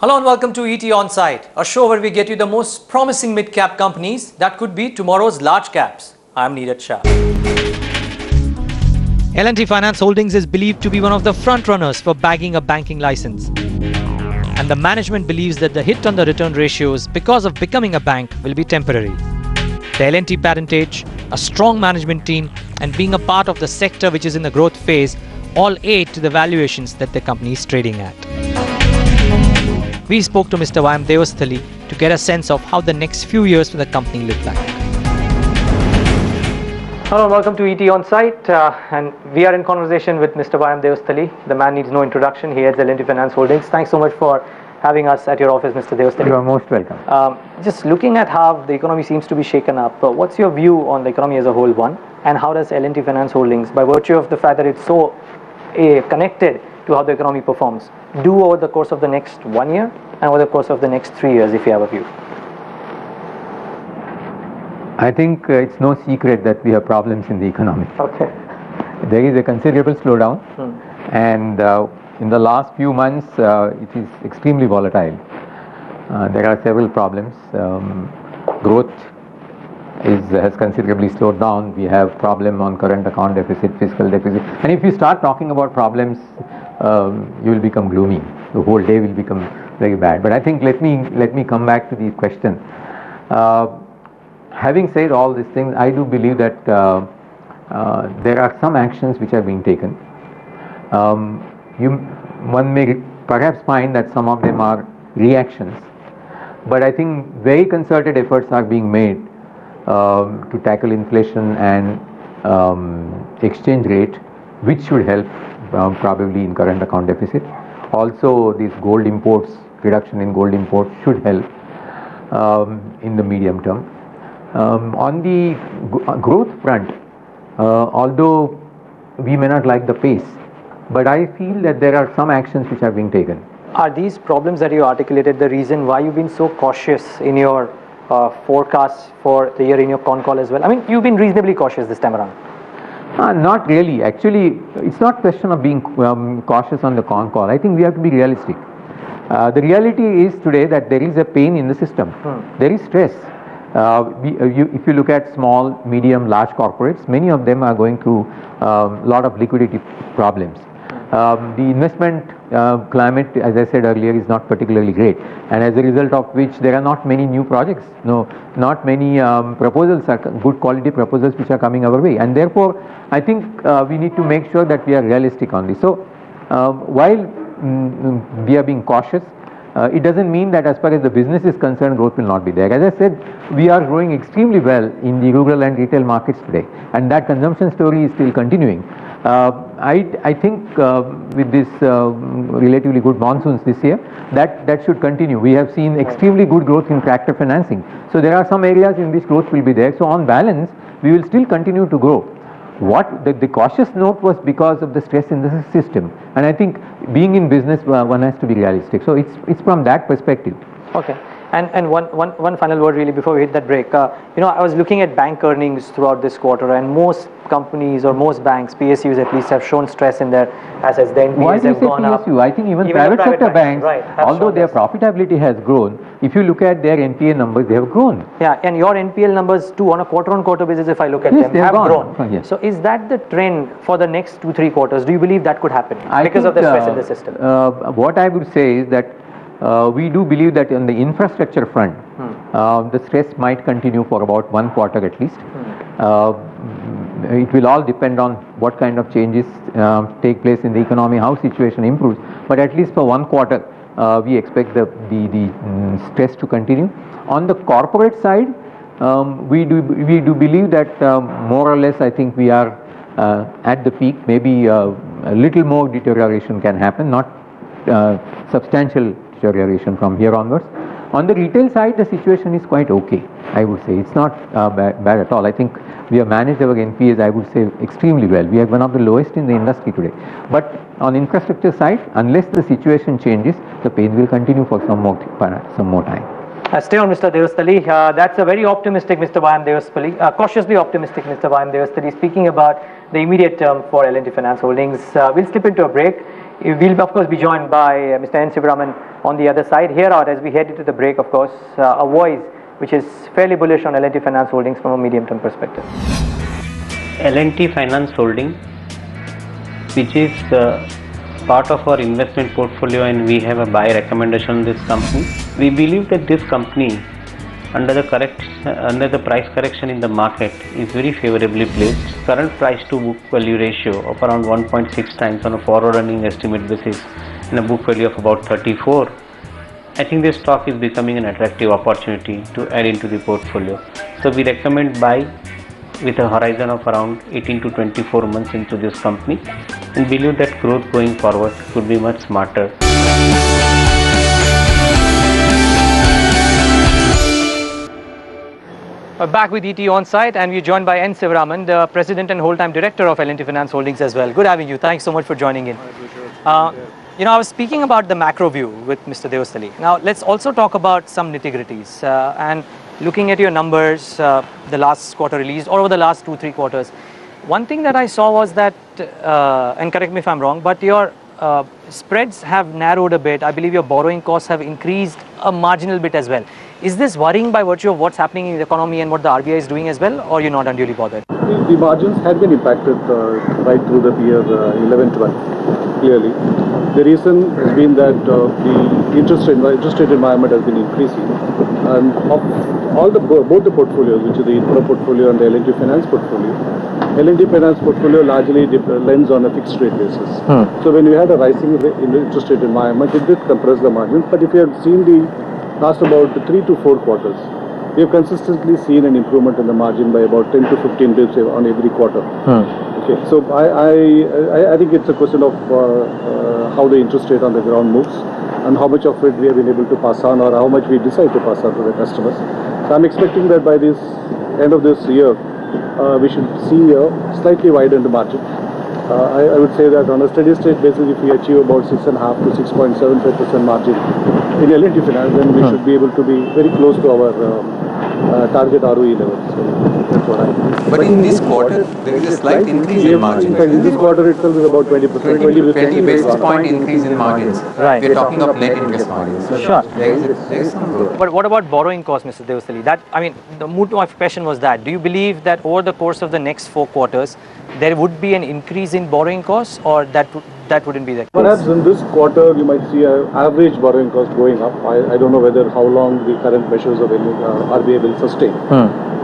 Hello and welcome to ET Onsite, a show where we get you the most promising mid-cap companies that could be tomorrow's large caps. I'm Neeraj Shah. L&T Finance Holdings is believed to be one of the front runners for bagging a banking license. And the management believes that the hit on the return ratios because of becoming a bank will be temporary. The L&T parentage, a strong management team, and being a part of the sector which is in the growth phase all aid to the valuations that the company is trading at. We spoke to Mr. Y.M. Devasthali to get a sense of how the next few years for the company look like. Hello, welcome to ET Onsite, and we are in conversation with Mr. Y.M. Devasthali. The man needs no introduction. He heads L&T Finance Holdings. Thanks so much for having us at your office, Mr. Devasthali. You are most welcome. Just looking at how the economy seems to be shaken up, what's your view on the economy as a whole, one? And how does L&T Finance Holdings, by virtue of the fact that it's so connected to how the economy performs, do over the course of the next 1 year and over the course of the next 3 years, if you have a view? I think it's no secret that we have problems in the economy. Okay. There is a considerable slowdown, and in the last few months it is extremely volatile. There are several problems. Growth has considerably slowed down. We have problem on current account deficit, fiscal deficit, and if you start talking about problems, you will become gloomy. The whole day will become very bad. But I think let me come back to the question. Having said all these things, I do believe that there are some actions which are being taken. One may perhaps find that some of them are reactions, but I think very concerted efforts are being made to tackle inflation and exchange rate, which should help probably in current account deficit. Also, these gold imports, reduction in gold imports should help in the medium term. On the growth front, although we may not like the pace, but I feel that there are some actions which are being taken. Are these problems that you articulated the reason why you've been so cautious in your forecasts for the year in your con call as well? I mean, you've been reasonably cautious this time around. Not really. Actually, it's not question of being cautious on the con call. I think we have to be realistic. The reality is today that there is a pain in the system. There is stress. If you look at small, medium, large corporates, many of them are going through a lot of liquidity problems. The investment climate, as I said earlier, is not particularly great, and as a result of which there are not many new projects, not many proposals, good quality proposals which are coming our way, and therefore I think we need to make sure that we are realistic on this. So while we are being cautious, it doesn't mean that as far as the business is concerned, growth will not be there. As I said, we are growing extremely well in the rural and retail markets today, and that consumption story is still continuing. I think with this relatively good monsoons this year, that should continue. We have seen extremely good growth in tractor financing. So there are some areas in which growth will be there. So on balance, we will still continue to grow. What the cautious note was because of the stress in the system, and I think being in business, one has to be realistic. So it's from that perspective. Okay. And one final word really before we hit that break. I was looking at bank earnings throughout this quarter, and most companies or most banks, PSUs at least, have shown stress in their assets. The NPAs have gone up. I think even private sector banks, although their profitability has grown, if you look at their NPA numbers, they have grown. Yeah, and your NPL numbers too, on a quarter-on-quarter basis, if I look at them, have grown. Yes. So is that the trend for the next 2-3 quarters? Do you believe that could happen because of the stress in the system? What I would say is that we do believe that on the infrastructure front, the stress might continue for about 1 quarter at least. It will all depend on what kind of changes take place in the economy, how situation improves. But at least for 1 quarter, we expect the stress to continue. On the corporate side, we do believe that more or less, I think we are at the peak. Maybe a little more deterioration can happen, not substantial deterioration from here onwards. On the retail side, the situation is quite okay, I would say. It's not bad at all. I think we have managed our NPAs, I would say, extremely well. We are one of the lowest in the industry today. But on infrastructure side, unless the situation changes, the pain will continue for some more time. Stay on, Mr. Devasthali. That's a very optimistic Mr. Y.M. Devasthali, cautiously optimistic Mr. Y.M. Devasthali, speaking about the immediate term for L&T Finance Holdings. We'll slip into a break. We'll of course be joined by Mr. N. Sivaraman on the other side. Here out, as we head into the break, of course, a voice which is fairly bullish on L&T Finance Holdings from a medium-term perspective. L&T Finance Holding, which is part of our investment portfolio, and we have a buy recommendation on this company. We believe that this company, under the price correction in the market, is very favorably placed. Current price to book value ratio of around 1.6 times on a forward earning estimate basis and a book value of about 34. I think this stock is becoming an attractive opportunity to add into the portfolio. So we recommend buy with a horizon of around 18 to 24 months into this company, and believe that growth going forward could be much smarter. We're back with ET on site, and we're joined by N. Sivaraman, the President and whole-time Director of L&T Finance Holdings as well. Good having you. Thanks so much for joining in. You know, I was speaking about the macro view with Mr. Devasthali. Now, let's also talk about some nitty-gritties. And looking at your numbers, the last quarter released, or over the last 2-3 quarters, one thing that I saw was that, and correct me if I'm wrong, but your spreads have narrowed a bit. I believe your borrowing costs have increased a marginal bit as well. Is this worrying by virtue of what's happening in the economy and what the RBI is doing as well, or you're not unduly bothered? The margins had been impacted right through the year 11-12, clearly. The reason has been that the interest rate environment has been increasing, and of all both the portfolios, which is the infra portfolio and the L&T Finance portfolio, L&T Finance portfolio largely lends on a fixed rate basis. So when you had a rising interest rate environment, it did compress the margins. But if you have seen the last about 3 to 4 quarters, we have consistently seen an improvement in the margin by about 10 to 15 bps on every quarter. Okay, so I think it's a question of how the interest rate on the ground moves and how much of it we have been able to pass on, or how much we decide to pass on to the customers. So I'm expecting that by this end of this year, we should see a slightly widened margin. I would say that on a steady state basis, if we achieve about 6.5 to 6.75% margin in L&T Finance, then we should be able to be very close to our target ROE level. So that's what I think. But in this quarter, there is a slight increase in margin. In fact, in this quarter itself is about 20%. 20 basis point increase in margins. Right. We are talking of net interest margins. So Sure. there is some growth. But what about borrowing costs, Mr. Devasthali? That, I mean, the mood to my question was that. Do you believe that over the course of the next 4 quarters, there would be an increase in borrowing costs, or that wouldn't be the case? Perhaps in this quarter, you might see an average borrowing cost going up. I don't know whether how long the current measures of RBI will sustain.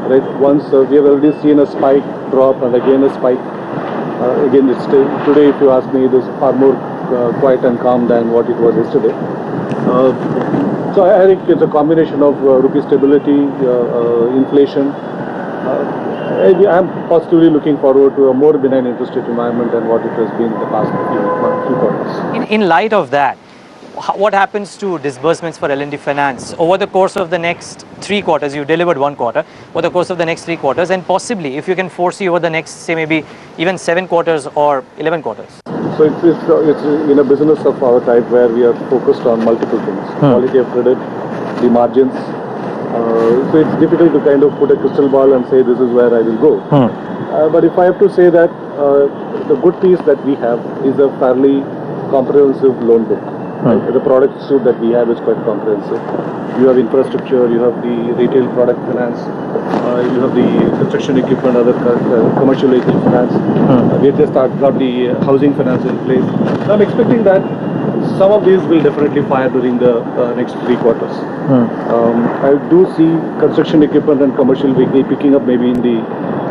Right. Once we have already seen a spike, drop, and again a spike. Again, it's still, today, if you ask me, it is far more quiet and calm than what it was yesterday. So I think it's a combination of rupee stability, inflation. I'm positively looking forward to a more benign interest rate environment than what it has been in the past few quarters. In light of that, what happens to disbursements for L&T Finance over the course of the next 3 quarters? You delivered 1 quarter. Over the course of the next 3 quarters, and possibly, if you can foresee over the next, say, maybe even 7 quarters or 11 quarters. So it's in a business of our type where we are focused on multiple things: quality of credit, the margins. So it's difficult to kind of put a crystal ball and say this is where I will go. But if I have to say that the good piece that we have is a fairly comprehensive loan book. The product suite that we have is quite comprehensive. You have infrastructure, you have the retail product finance, you have the construction equipment, other commercial vehicle finance. We have just got the housing finance in place. So I'm expecting that some of these will definitely fire during the next 3 quarters. I do see construction equipment and commercial vehicle picking up maybe in the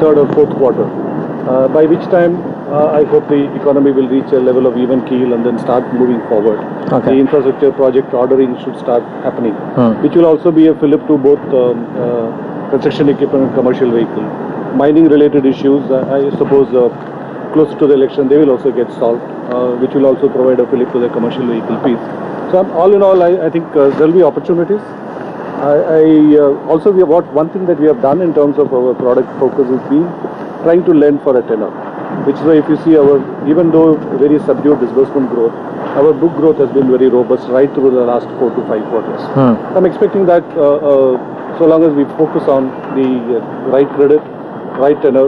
3rd or 4th quarter, by which time I hope the economy will reach a level of even keel and then start moving forward. The infrastructure project ordering should start happening, which will also be a fillip to both construction equipment and commercial vehicle. Mining related issues, I suppose close to the election they will also get solved, which will also provide a fillip to the commercial vehicle piece. So all in all, I think there will be opportunities. Also, one thing that we have done in terms of our product focus is been trying to lend for a tenor, which is why if you see our, even though very subdued disbursement growth, our book growth has been very robust right through the last 4 to 5 quarters. I'm expecting that so long as we focus on the right credit, right tenor,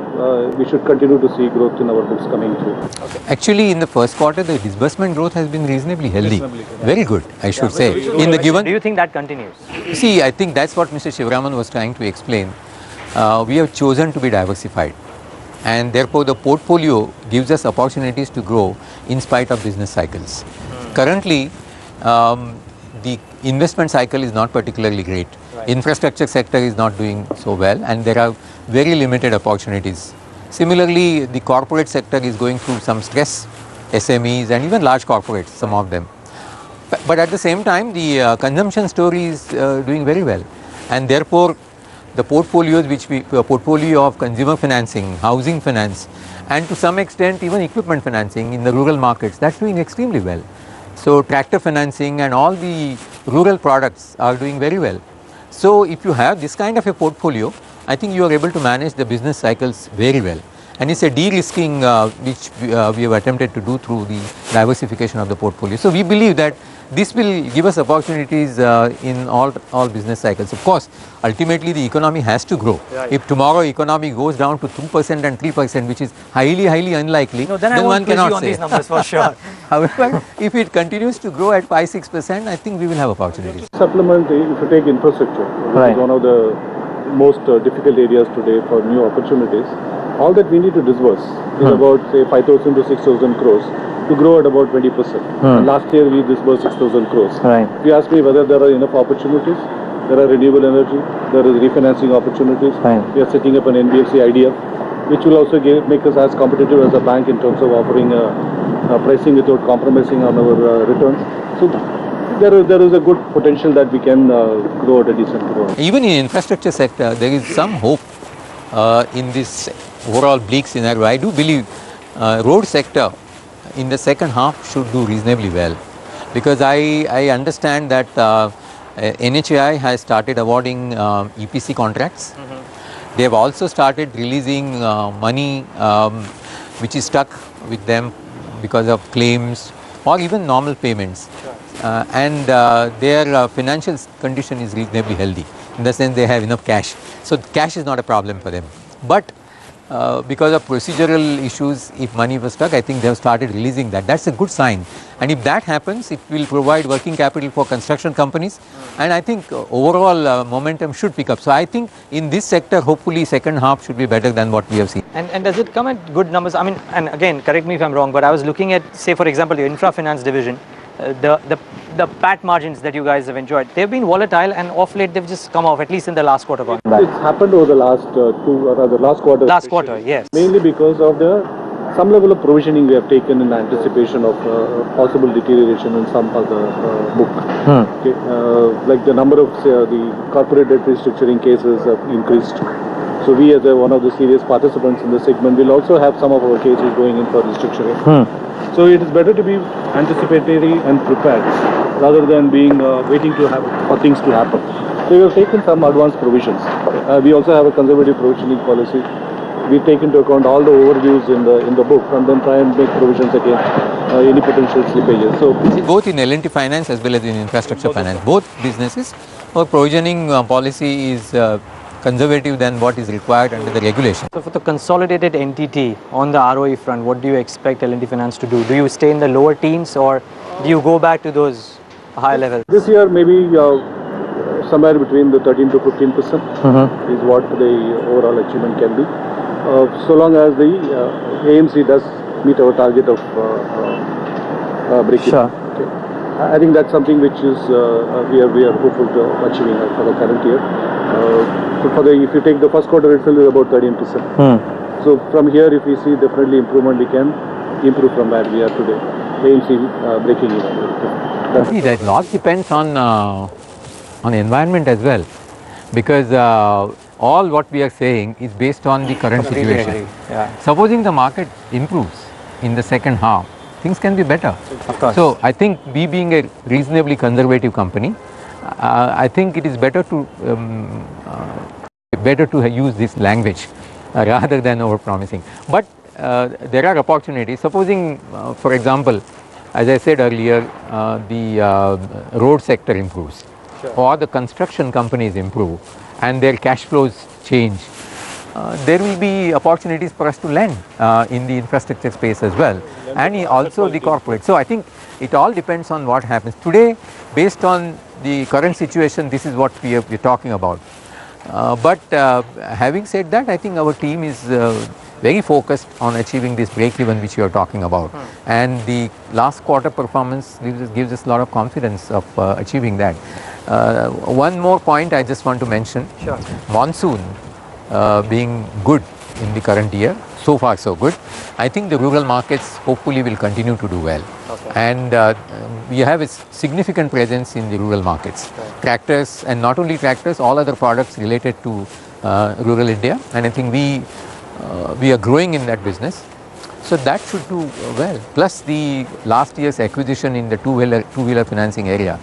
we should continue to see growth in our books coming through. Actually, in the first quarter, the disbursement growth has been reasonably healthy. Very good, I should say. In the given, Do you think that continues? see, I think that's what Mr. Shivaraman was trying to explain. We have chosen to be diversified, and therefore the portfolio gives us opportunities to grow in spite of business cycles. Currently, the investment cycle is not particularly great. Infrastructure sector is not doing so well, and there are very limited opportunities. Similarly, the corporate sector is going through some stress, SMEs and even large corporates, some of them. But at the same time, the consumption story is doing very well, and therefore the portfolios portfolio of consumer financing, housing finance, and to some extent even equipment financing in the rural markets, that's doing extremely well. So tractor financing and all the rural products are doing very well. So if you have this kind of a portfolio, I think you are able to manage the business cycles very well. And it's a de-risking which we have attempted to do through the diversification of the portfolio. So we believe that this will give us opportunities in all business cycles. Of course, ultimately the economy has to grow. Right. If tomorrow economy goes down to 2% and 3%, which is highly unlikely, then one cannot say on these numbers for sure. However, if it continues to grow at 5-6%, I think we will have opportunities. Supplement, if you take infrastructure, which is one of the most difficult areas today for new opportunities, all that we need to disburse is about say 5,000 to 6,000 crores to grow at about 20%. And last year we disbursed 6,000 crores. If you ask me whether there are enough opportunities, there are renewable energy, there is refinancing opportunities. We are setting up an NBFC idea, which will also make us as competitive as a bank in terms of offering pricing without compromising on our returns. So there is a good potential that we can grow at a decent growth. Even in infrastructure sector, there is some hope in this overall bleak scenario. I do believe road sector in the second half should do reasonably well, because I understand that NHAI has started awarding EPC contracts. They have also started releasing money which is stuck with them because of claims or even normal payments. And their financial condition is reasonably healthy, in the sense they have enough cash. So cash is not a problem for them. But because of procedural issues, if money was stuck, I think they have started releasing that. That's a good sign. And if that happens, it will provide working capital for construction companies. And I think overall momentum should pick up. So I think in this sector, hopefully second half should be better than what we have seen. And does it come at good numbers? I mean, and again, correct me if I'm wrong, but I was looking at, say, for example, your infra finance division. The PAT margins that you guys have enjoyed, they've been volatile, and off late they've just come off, at least in the last quarter. It's happened over the last last quarter. Last quarter, yes. Mainly because of some level of provisioning we have taken in anticipation of possible deterioration in some other book. Okay, like the number of the corporate debt restructuring cases have increased. So we, as one of the serious participants in the segment, will also have some of our cases going in for restructuring. So it is better to be anticipatory and prepared rather than being waiting for things to happen. So we have taken some advanced provisions. We also have a conservative provisioning policy. We take into account all the overviews in the book and then try and make provisions against any potential slippages. So both in L&T Finance as well as in infrastructure finance, both businesses, our provisioning policy is conservative than what is required under the regulation. So for the consolidated entity on the ROE front, what do you expect L&T Finance to do? Do you stay in the lower teens, or do you go back to those higher levels? This year maybe somewhere between the 13 to 15% is what the overall achievement can be. So long as the AMC does meet our target of breaking. Sure. Okay. I think that's something which is we are hopeful to achieving for the current year. If you take the first quarter itself, is about 13%. So from here, if we see definitely improvement, we can improve from where we are today. AMC breaking even. See, that lot depends on environment as well, because all what we are saying is based on the current situation. Supposing the market improves in the second half, things can be better. Of course. So I think we, being a reasonably conservative company, I think it is better to use this language rather than over-promising. But there are opportunities. Supposing, for example, as I said earlier, the road sector improves, or the construction companies improve, and their cash flows change, there will be opportunities for us to lend in the infrastructure space as well, and also the corporate. So I think it all depends on what happens. Today, based on the current situation, this is what we are talking about. But having said that, I think our team is very focused on achieving this break-even which you are talking about. And the last quarter performance gives us a lot of confidence of achieving that. One more point I just want to mention. Sure. Monsoon being good in the current year, so far so good. I think the rural markets hopefully will continue to do well. Okay. And we have a significant presence in the rural markets. Right. Tractors, and not only tractors, all other products related to rural India, and I think we are growing in that business. So that should do well. Plus the last year's acquisition in the two-wheeler financing area,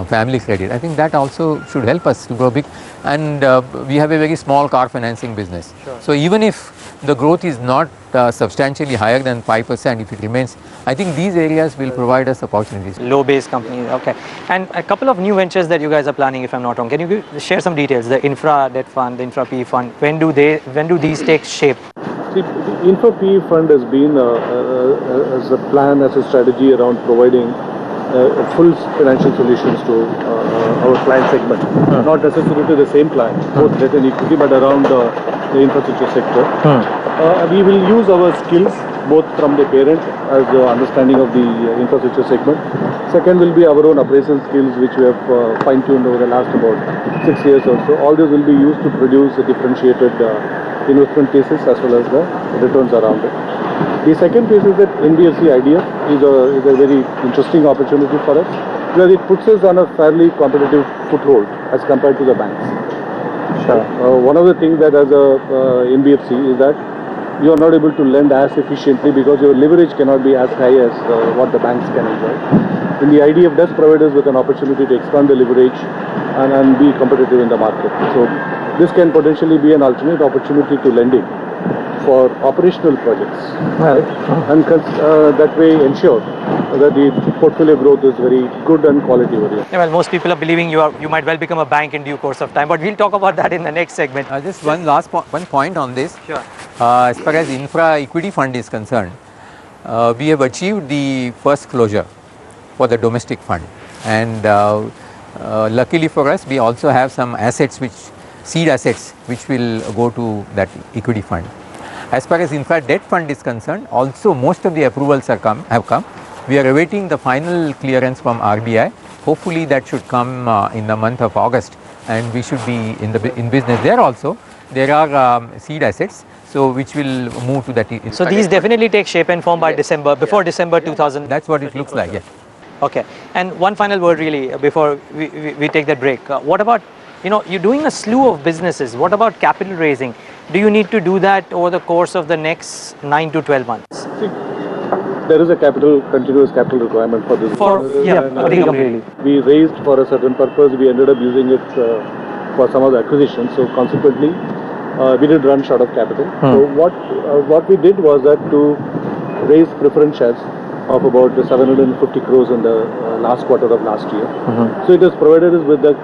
family credit, I think that also should help us to grow big. And we have a very small car financing business. Sure. So even if the growth is not substantially higher than 5%, if it remains, I think these areas will provide us opportunities. Low base companies, okay. And a couple of new ventures that you guys are planning, if I'm not wrong. Can you share some details? The infra debt fund, the infra PE fund, when do these take shape? See, the Infra PE fund has been as a plan, as a strategy around providing full financial solutions to our client segment. Not necessarily to the same client, both debt and equity, but around the infrastructure sector. We will use our skills both from the parent as the understanding of the infrastructure segment. Second will be our own appraisal skills, which we have fine-tuned over the last about 6 years or so. All this will be used to produce a differentiated investment cases as well as the returns around it. The second piece is that NBFC idea is a very interesting opportunity for us, because it puts us on a fairly competitive foothold as compared to the banks. Sure. One of the things that as a NBFC is that you are not able to lend as efficiently because your leverage cannot be as high as what the banks can enjoy. And the IDF does provide us with an opportunity to expand the leverage and be competitive in the market. So this can potentially be an alternate opportunity to lending for operational projects. Well, And that way ensure that the portfolio growth is very good and quality oriented. yeah, well, most people are believing you might well become a bank in due course of time, but we'll talk about that in the next segment. Just one last one point on this. Sure. As far as infra equity fund is concerned, we have achieved the first closure for the domestic fund, and luckily for us, we also have some assets, seed assets, which will go to that equity fund. As far as infra debt fund is concerned, also most of the approvals have come. We are awaiting the final clearance from RBI. Hopefully that should come in the month of August, and we should be in business there also. There are seed assets, so which will move to that. So these definitely take shape and form by December, before December 2000. That's what it looks like, yes. Okay. And one final word really before we take that break. What about, you're doing a slew of businesses. What about capital raising? Do you need to do that over the course of the next 9 to 12 months? See, there is a continuous capital requirement for this. Really. We raised for a certain purpose. We ended up using it for some of the acquisitions. So consequently, we did run short of capital. So what we did was that to raise preference shares of about 750 crores in the last quarter of last year. So it has provided us with the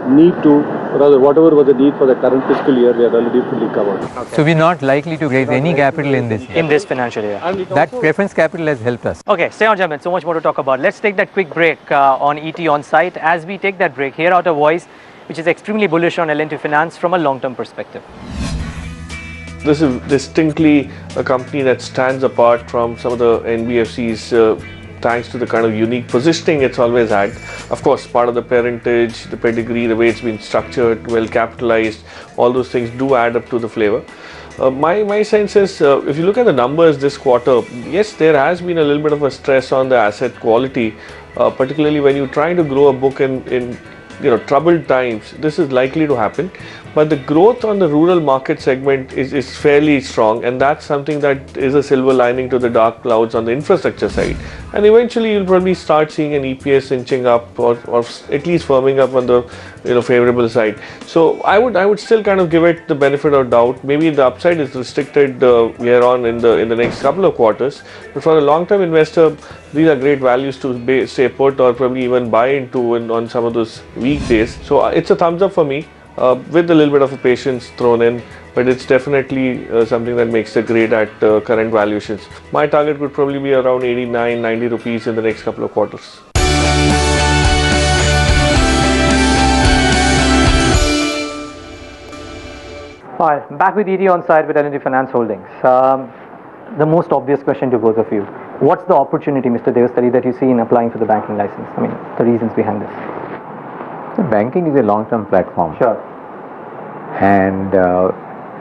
need to, rather whatever was the need for the current fiscal year, we are already fully covered. Okay. So we're not likely to raise any capital in this year. In this financial year. That preference capital has helped us. Okay, stay on, gentlemen. So much more to talk about. Let's take that quick break on ET On Site. As we take that break, hear out a voice which is extremely bullish on L&T Finance from a long-term perspective. This is distinctly a company that stands apart from some of the NBFCs thanks to the kind of unique positioning it's always had. Of course, part of the parentage, the pedigree, the way it's been structured, well capitalized, all those things do add up to the flavor. My sense is, if you look at the numbers this quarter, yes, there has been a little bit of a stress on the asset quality, particularly when you're trying to grow a book in troubled times. This is likely to happen, but the growth on the rural market segment is fairly strong, and that's something that is a silver lining to the dark clouds on the infrastructure side. And eventually you'll probably start seeing an EPS inching up, or at least firming up on the favorable side. So I would still kind of give it the benefit of doubt. Maybe the upside is restricted here on in the next couple of quarters, but for a long-term investor, these are great values to stay put or probably even buy into on some of those weekdays. So it's a thumbs up for me, with a little bit of a patience thrown in. but it's definitely something that makes the grade at current valuations. My target would probably be around 89-90 rupees in the next couple of quarters. Hi, back with ET on site with L&T Finance Holdings. The most obvious question to both of you: what's the opportunity, Mr. Devastari, that you see in applying for the banking license? I mean, the reasons behind this. So banking is a long-term platform. Sure. And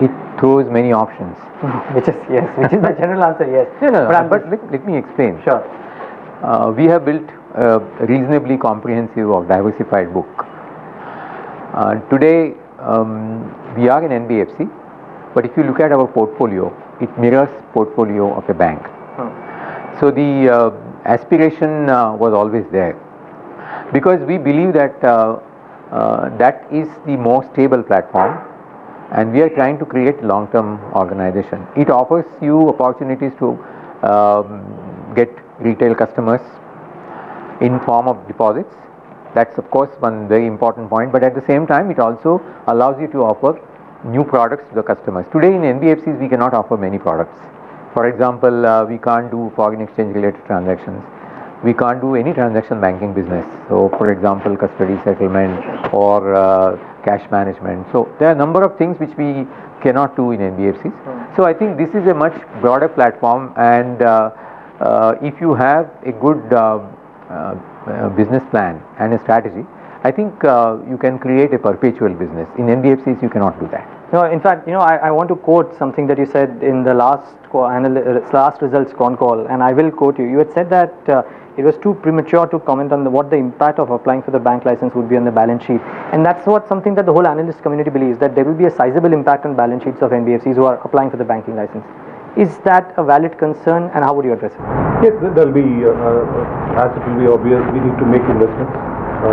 it throws many options. Which is the general answer, yes. But let me explain. Sure. We have built a reasonably comprehensive or diversified book. Today, we are an NBFC, but if you look at our portfolio, it mirrors portfolio of a bank. So the aspiration was always there, because we believe that that is the most stable platform, and we are trying to create long-term organization. It offers you opportunities to get retail customers in form of deposits. That's of course one very important point, but at the same time it also allows you to offer new products to the customers. Today in NBFCs we cannot offer many products. For example, we can't do foreign exchange related transactions. We can't do any transaction banking business. So for example, custody, settlement, or cash management. So there are a number of things which we cannot do in NBFCs. So I think this is a much broader platform, and if you have a good business plan and a strategy, I think you can create a perpetual business. In NBFCs, you cannot do that. No, in fact, I want to quote something that you said in the last results con call, and I will quote you. You had said that it was too premature to comment on what the impact of applying for the bank license would be on the balance sheet, and that's something that the whole analyst community believes, that there will be a sizable impact on balance sheets of NBFCs who are applying for the banking license. Is that a valid concern, and how would you address it? Yes, there will be, as it will be obvious, we need to make investments.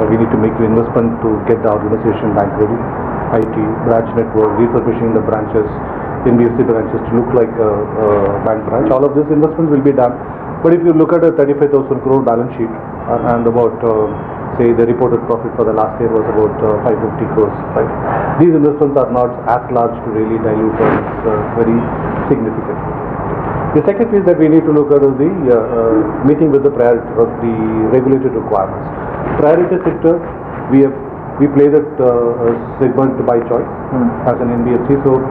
We need to make the investment to get the organization bank ready. IT, branch network, refurbishing the branches, NBFC branches to look like a bank branch. All of this investment will be done. But if you look at a 35,000 crore balance sheet and about, say, the reported profit for the last year was about 550 crores, right? These investments are not as large to really dilute, or it's very significant. The second piece that we need to look at is the meeting with the priority of the regulated requirements. Priority sector, we play that segment by choice as an NBFC. So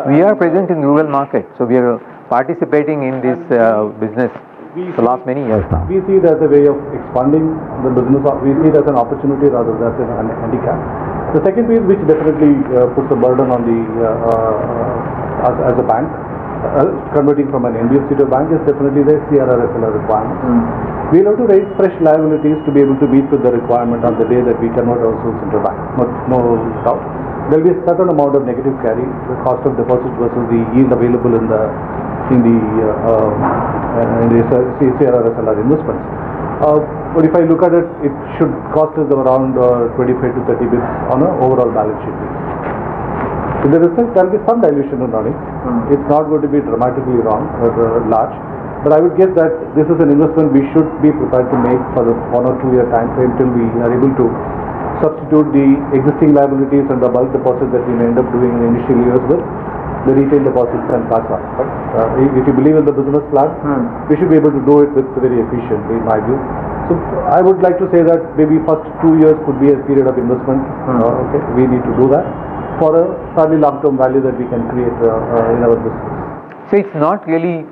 we are present in rural market, so we are participating in this business for the last many years now. We see it as a way of expanding the business. We see it as an opportunity rather than a handicap. The second piece, which definitely puts a burden on the as a bank, converting from an NBFC to a bank, is definitely the CRR/SLR requirements. We'll have to raise fresh liabilities to be able to meet with the requirement on the day that we convert ourselves into a bank. No doubt. There will be a certain amount of negative carry, the cost of deposit versus the yield available in the CRR/SLR investments. But if I look at it, it should cost us around 25 to 30 bits on an overall balance sheet basis. So there will be some dilution in earnings. It's not going to be dramatically wrong or large. But I would guess that this is an investment we should be prepared to make for the 1 or 2 year time frame till we are able to substitute the existing liabilities and the bulk deposits that we may end up doing in the initial years with the retail deposits and CASA. If you believe in the business plan, we should be able to do it with very efficiently, in my view. So I would like to say that maybe first 2 years could be a period of investment. Okay, we need to do that for a fairly long-term value that we can create in our business. So it's not really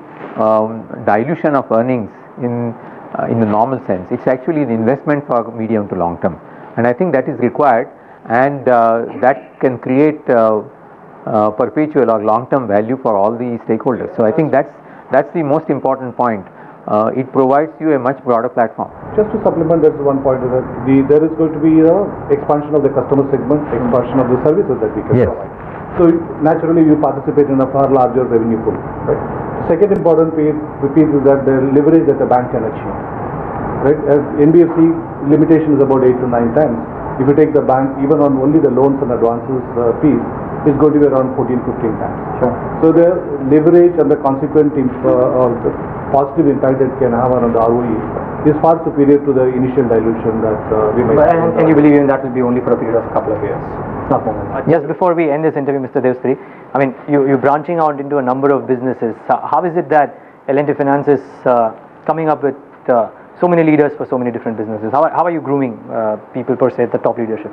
dilution of earnings in the normal sense. It's actually an investment for medium to long term, and I think that is required, and that can create perpetual or long term value for all the stakeholders. So I think that's the most important point. It provides you a much broader platform. Just to supplement, there's one point that there is going to be expansion of the customer segment, expansion of the services that we can provide. So naturally you participate in a far larger revenue pool. Right? The second important piece is that the leverage that the bank can achieve. Right? As NBFC limitation is about 8 to 9 times. If you take the bank even on only the loans and advances piece, it's going to be around 14-15 times. Sure. So the leverage and the consequent positive impact it can have on the ROE is far superior to the initial dilution that we might. And you believe in that will be only for a period of a couple of years? Just before we end this interview, Mr. Devasthari, I mean, you're branching out into a number of businesses. How is it that L&T Finance is coming up with so many leaders for so many different businesses? How are you grooming people per se at the top leadership?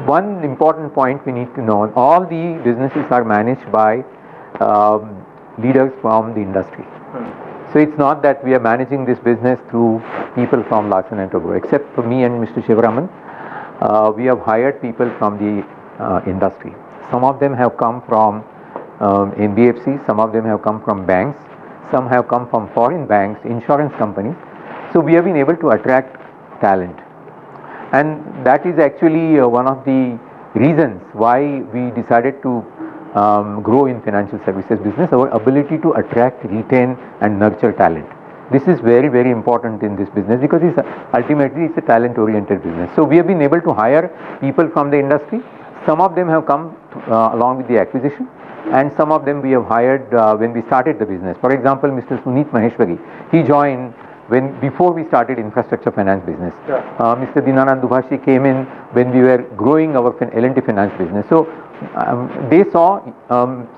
One important point we need to know, all the businesses are managed by leaders from the industry. So it's not that we are managing this business through people from Larsen & Toubro. Except for me and Mr. Shivaraman, we have hired people from the industry. Some of them have come from NBFCs, some of them have come from banks, some have come from foreign banks, insurance companies. So we have been able to attract talent. And that is actually one of the reasons why we decided to grow in financial services business, our ability to attract, retain and nurture talent. This is very, very important in this business because ultimately it's a talent oriented business. So we have been able to hire people from the industry. Some of them have come along with the acquisition, and some of them we have hired when we started the business. For example, Mr. Suneet Maheshwari, he joined before we started infrastructure finance business. Mr. Dinanand Dubhashi came in when we were growing our L&T Finance business. So they saw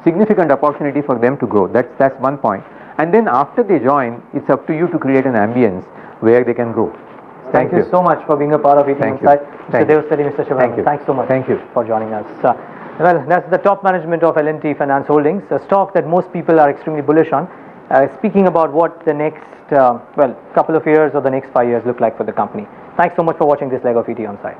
significant opportunity for them to grow. That's one point. And then after they join, it's up to you to create an ambience where they can grow. Thank you so much for being a part of Eating Insight. Mr. Devasthari, Mr. Shivaraman, thanks so much for joining us. Well, that's the top management of L&T Finance Holdings, a stock that most people are extremely bullish on, speaking about what the next couple of years or the next 5 years look like for the company. Thanks so much for watching this leg of ET On Site.